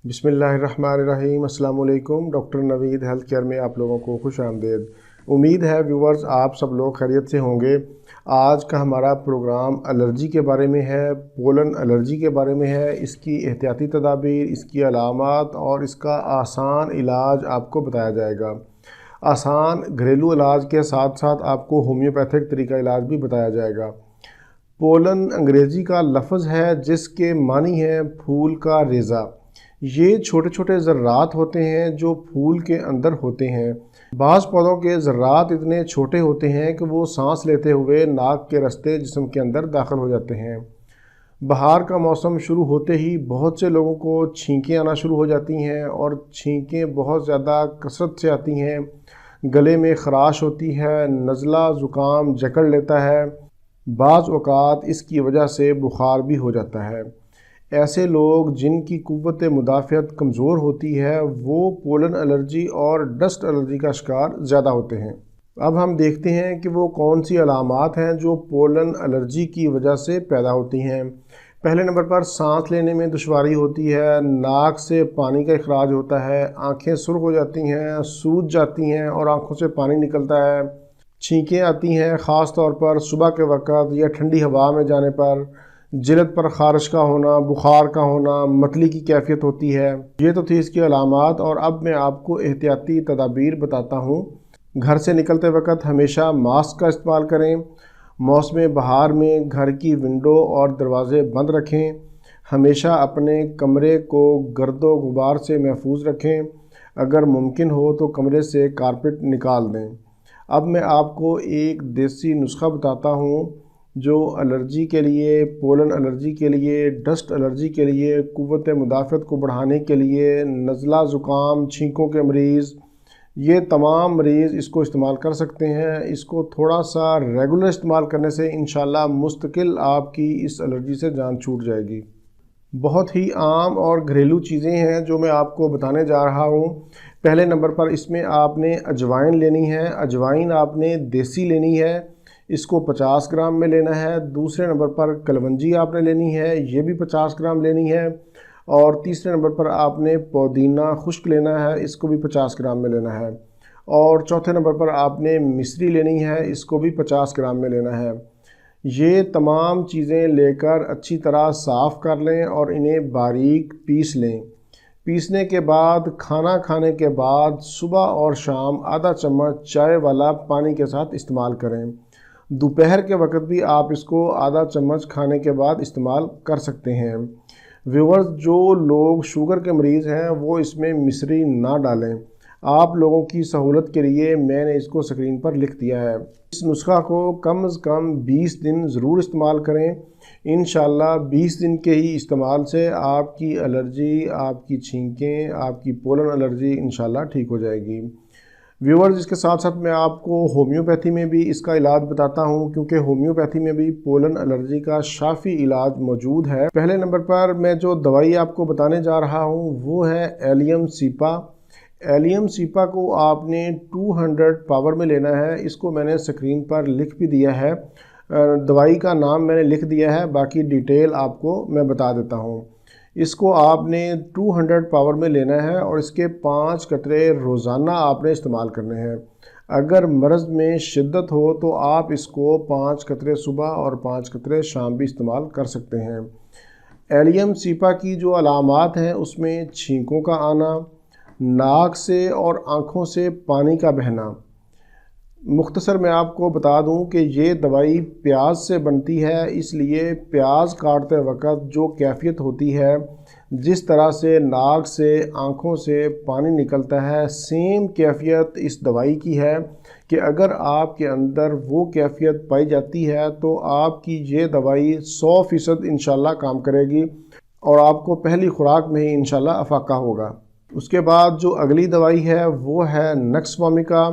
بسم اللہ الرحمن الرحیم۔ السلام علیکم۔ ڈاکٹر نوید ہیلتھ کیئر میں آپ لوگوں کو خوش آمدید۔ امید ہے ویورز آپ سب لوگ خیریت سے ہوں گے۔ آج کا ہمارا پروگرام الرجی کے بارے میں ہے، پولن الرجی کے بارے میں ہے، اس کی احتیاطی تدابیر، اس کی علامات اور اس کا آسان علاج آپ کو بتایا جائے گا۔ آسان گھریلو علاج کے ساتھ ساتھ آپ کو ہومیوپیتھک طریقہ علاج بھی بتایا جائے گا۔ پولن انگریزی کا لفظ ہے جس کے معنی ہے پھول کا ریزہ۔ یہ چھوٹے چھوٹے ذرات ہوتے ہیں جو پھول کے اندر ہوتے ہیں۔ بعض پودوں کے ذرات اتنے چھوٹے ہوتے ہیں کہ وہ سانس لیتے ہوئے ناک کے راستے جسم کے اندر داخل ہو جاتے ہیں۔ بہار کا موسم شروع ہوتے ہی بہت سے لوگوں کو چھینکیں آنا شروع ہو جاتی ہیں اور چھینکیں بہت زیادہ کثرت سے آتی ہیں۔ گلے میں خراش ہوتی ہے، نزلہ زکام جکڑ لیتا ہے، بعض اوقات اس کی وجہ سے بخار بھی ہو جاتا ہے۔ ایسے لوگ جن کی قوت مدافعت کمزور ہوتی ہے وہ پولن الرجی اور ڈسٹ الرجی کا شکار زیادہ ہوتے ہیں۔ اب ہم دیکھتے ہیں کہ وہ کون سی علامات ہیں جو پولن الرجی کی وجہ سے پیدا ہوتی ہیں۔ پہلے نمبر پر سانس لینے میں دشواری ہوتی ہے، ناک سے پانی کا اخراج ہوتا ہے، آنکھیں سرخ ہو جاتی ہیں، سوج جاتی ہیں اور آنکھوں سے پانی نکلتا ہے، چھینکیں آتی ہیں خاص طور پر صبح کے وقت یا ٹھنڈی ہوا میں جانے پر، جلد پر خارش کا ہونا، بخار کا ہونا، متلی کی کیفیت ہوتی ہے۔ یہ تو تھی اس کی علامات، اور اب میں آپ کو احتیاطی تدابیر بتاتا ہوں۔ گھر سے نکلتے وقت ہمیشہ ماسک کا استعمال کریں۔ موسم بہار میں گھر کی ونڈو اور دروازے بند رکھیں۔ ہمیشہ اپنے کمرے کو گرد و غبار سے محفوظ رکھیں۔ اگر ممکن ہو تو کمرے سے کارپیٹ نکال دیں۔ اب میں آپ کو ایک دیسی نسخہ بتاتا ہوں جو الرجی کے لیے، پولن الرجی کے لیے، ڈسٹ الرجی کے لیے، قوت مدافعت کو بڑھانے کے لیے، نزلہ زکام، چھینکوں کے مریض، یہ تمام مریض اس کو استعمال کر سکتے ہیں۔ اس کو تھوڑا سا ریگولر استعمال کرنے سے انشاءاللہ مستقل آپ کی اس الرجی سے جان چھوٹ جائے گی۔ بہت ہی عام اور گھریلو چیزیں ہیں جو میں آپ کو بتانے جا رہا ہوں۔ پہلے نمبر پر اس میں آپ نے اجوائن لینی ہے۔ اجوائن آپ نے دیسی لینی ہے، اس کو 50 گرام میں لینا ہے۔ دوسرے نمبر پر کلونجی آپ نے لینی ہے، یہ بھی 50 گرام لینی ہے۔ اور تیسرے نمبر پر آپ نے پودینہ خشک لینا ہے، اس کو بھی 50 گرام میں لینا ہے۔ اور چوتھے نمبر پر آپ نے مصری لینی ہے، اس کو بھی 50 گرام میں لینا ہے۔ یہ تمام چیزیں لے کر اچھی طرح صاف کر لیں اور انہیں باریک پیس لیں۔ پیسنے کے بعد کھانا کھانے کے بعد صبح اور شام آدھا چمچ چائے والا پانی کے ساتھ استعمال کریں۔ دوپہر کے وقت بھی آپ اس کو آدھا چمچ کھانے کے بعد استعمال کر سکتے ہیں۔ ویورز، جو لوگ شوگر کے مریض ہیں وہ اس میں مصری نہ ڈالیں۔ آپ لوگوں کی سہولت کے لیے میں نے اس کو اسکرین پر لکھ دیا ہے۔ اس نسخہ کو کم از کم 20 دن ضرور استعمال کریں۔ انشاءاللہ 20 دن کے ہی استعمال سے آپ کی الرجی، آپ کی چھینکیں، آپ کی پولن الرجی انشاءاللہ ٹھیک ہو جائے گی۔ ویورز، اس کے ساتھ ساتھ میں آپ کو ہومیوپیتھی میں بھی اس کا علاج بتاتا ہوں، کیونکہ ہومیوپیتھی میں بھی پولن الرجی کا شافی علاج موجود ہے۔ پہلے نمبر پر میں جو دوائی آپ کو بتانے جا رہا ہوں وہ ہے ایلیم سیپا۔ ایلیم سیپا کو آپ نے 200 پاور میں لینا ہے۔ اس کو میں نے اسکرین پر لکھ بھی دیا ہے، دوائی کا نام میں نے لکھ دیا ہے، باقی ڈیٹیل آپ کو میں بتا دیتا ہوں۔ اس کو آپ نے 200 پاور میں لینا ہے اور اس کے 5 قطرے روزانہ آپ نے استعمال کرنے ہیں۔ اگر مرض میں شدت ہو تو آپ اس کو 5 قطرے صبح اور 5 قطرے شام بھی استعمال کر سکتے ہیں۔ ایلیم سیپا کی جو علامات ہیں اس میں چھینکوں کا آنا، ناک سے اور آنکھوں سے پانی کا بہنا۔ مختصر میں آپ کو بتا دوں کہ یہ دوائی پیاز سے بنتی ہے، اس لیے پیاز کاٹتے وقت جو کیفیت ہوتی ہے، جس طرح سے ناک سے آنکھوں سے پانی نکلتا ہے، سیم کیفیت اس دوائی کی ہے کہ اگر آپ کے اندر وہ کیفیت پائی جاتی ہے تو آپ کی یہ دوائی 100% انشاءاللہ کام کرے گی اور آپ کو پہلی خوراک میں ہی انشاءاللہ افاقہ ہوگا۔ اس کے بعد جو اگلی دوائی ہے وہ ہے نکس وامکا۔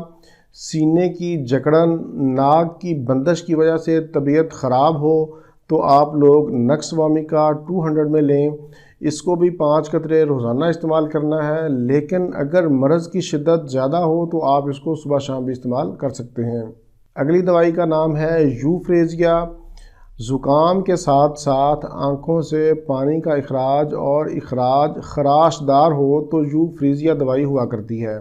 سینے کی جکڑن، ناک کی بندش کی وجہ سے طبیعت خراب ہو تو آپ لوگ نکس وامکا 200 میں لیں۔ اس کو بھی 5 قطرے روزانہ استعمال کرنا ہے، لیکن اگر مرض کی شدت زیادہ ہو تو آپ اس کو صبح شام بھی استعمال کر سکتے ہیں۔ اگلی دوائی کا نام ہے یوفریزیا۔ زکام کے ساتھ ساتھ آنکھوں سے پانی کا اخراج خراشدار ہو تو یوفریزیا دوائی ہوا کرتی ہے،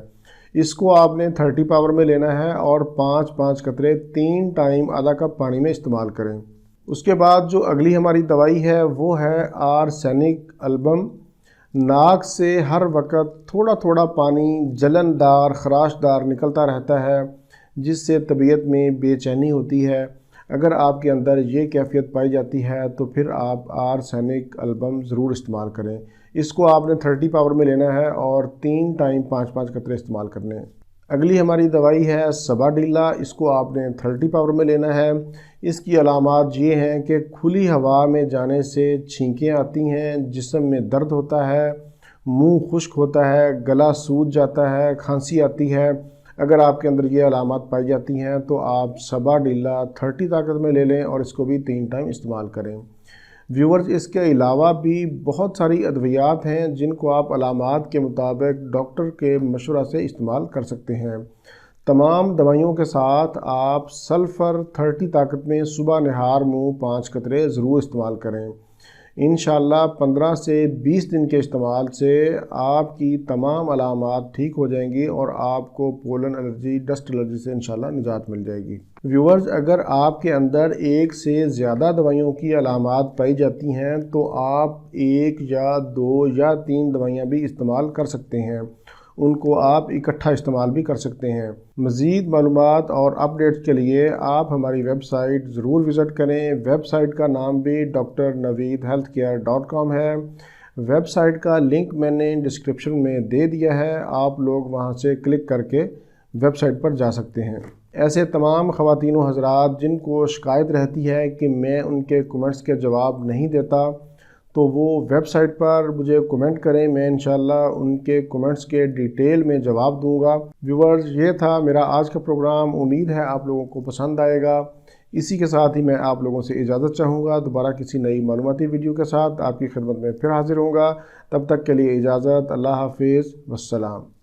اس کو آپ نے 30 پاور میں لینا ہے اور 5 قطرے 3 ٹائم آدھا کپ پانی میں استعمال کریں۔ اس کے بعد جو اگلی ہماری دوائی ہے وہ ہے آرسینک البم۔ ناک سے ہر وقت تھوڑا تھوڑا پانی جلندار خراشدار نکلتا رہتا ہے جس سے طبیعت میں بے چینی ہوتی ہے۔ اگر آپ کے اندر یہ کیفیت پائی جاتی ہے تو پھر آپ آرسینک البم ضرور استعمال کریں۔ اس کو آپ نے 30 پاور میں لینا ہے اور 3 ٹائم 5 قطرے استعمال کرنے ہیں۔ اگلی ہماری دوائی ہے سباڈیلا، اس کو آپ نے 30 پاور میں لینا ہے۔ اس کی علامات یہ ہیں کہ کھلی ہوا میں جانے سے چھینکیں آتی ہیں، جسم میں درد ہوتا ہے، منہ خشک ہوتا ہے، گلا سوج جاتا ہے، کھانسی آتی ہے۔ اگر آپ کے اندر یہ علامات پائی جاتی ہیں تو آپ سباڈیلا 30 طاقت میں لے لیں اور اس کو بھی 3 ٹائم استعمال کریں۔ ویورز، اس کے علاوہ بھی بہت ساری ادویات ہیں جن کو آپ علامات کے مطابق ڈاکٹر کے مشورہ سے استعمال کر سکتے ہیں۔ تمام دوائیوں کے ساتھ آپ سلفر 30 طاقت میں صبح نہار منہ 5 قطرے ضرور استعمال کریں۔ انشاءاللہ 15 سے 20 دن کے استعمال سے آپ کی تمام علامات ٹھیک ہو جائیں گی اور آپ کو پولن الرجی، ڈسٹ الرجی سے انشاءاللہ نجات مل جائے گی۔ ویورز، اگر آپ کے اندر ایک سے زیادہ دوائیوں کی علامات پائی جاتی ہیں تو آپ 1 یا 2 یا 3 دوائیاں بھی استعمال کر سکتے ہیں، ان کو آپ اکٹھا استعمال بھی کر سکتے ہیں۔ مزید معلومات اور اپڈیٹس کے لیے آپ ہماری ویب سائٹ ضرور وزٹ کریں۔ ویب سائٹ کا نام بھی drnaveedhealthcare.com ہے۔ ویب سائٹ کا لنک میں نے ڈسکرپشن میں دے دیا ہے، آپ لوگ وہاں سے کلک کر کے ویب سائٹ پر جا سکتے ہیں۔ ایسے تمام خواتین و حضرات جن کو شکایت رہتی ہے کہ میں ان کے کمنٹس کے جواب نہیں دیتا، تو وہ ویب سائٹ پر مجھے کمنٹ کریں، میں انشاءاللہ ان کے کمنٹس کے ڈیٹیل میں جواب دوں گا۔ ویورز، یہ تھا میرا آج کا پروگرام، امید ہے آپ لوگوں کو پسند آئے گا۔ اسی کے ساتھ ہی میں آپ لوگوں سے اجازت چاہوں گا، دوبارہ کسی نئی معلوماتی ویڈیو کے ساتھ آپ کی خدمت میں پھر حاضر ہوں گا۔ تب تک کے لیے اجازت، اللہ حافظ، والسلام۔